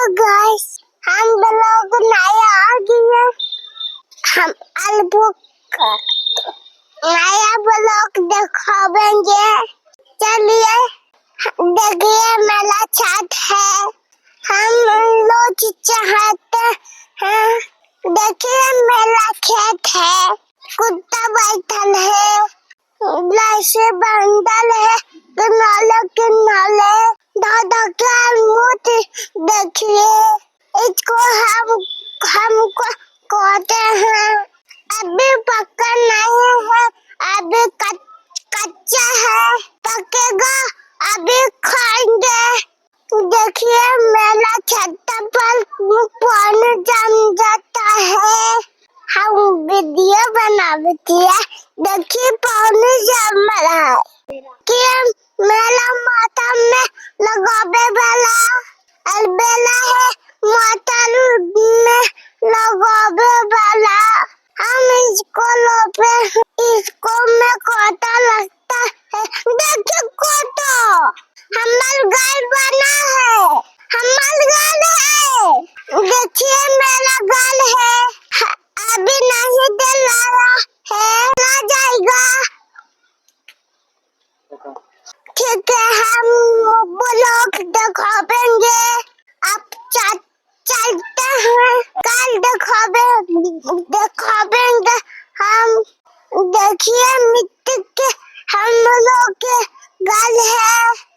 Guys, हम लोग नया आ गए। हम नया ब्लॉग दिखावेंगे। चलिए देखिए, मेरा छत है। हम लोग चाहते हैं। देखिए मेरा खेत है। कुत्ता बैठल है। से बंदल है। किनारे दादा का मुँह देखिए। इसको हमको कहते हैं। अभी पक्का नहीं है। अभी कच्चा है। पकेगा अभी खाएंगे। देखिए मेरा छत पर पानी जम जाता है। हम वीडियो बनाते हैं। देखिए पानी जम रहा है कि मेरा माथा में लगावे वाला अलबेला है। माथा में लगावे वाला हम इसको लोपे। इसको में कोटा लगता है। देखिए कोटा हमार घर बना है। हमार घर है। देखिए मेरा घर है। अभी नहीं दिलाया है। ना जाएगा। ठीक है, हम ब्लॉग दिखावेंगे। आप चलते हैं। कल दिखावेंगे हम। देखिए मिट्टी के हम लोग के घर है।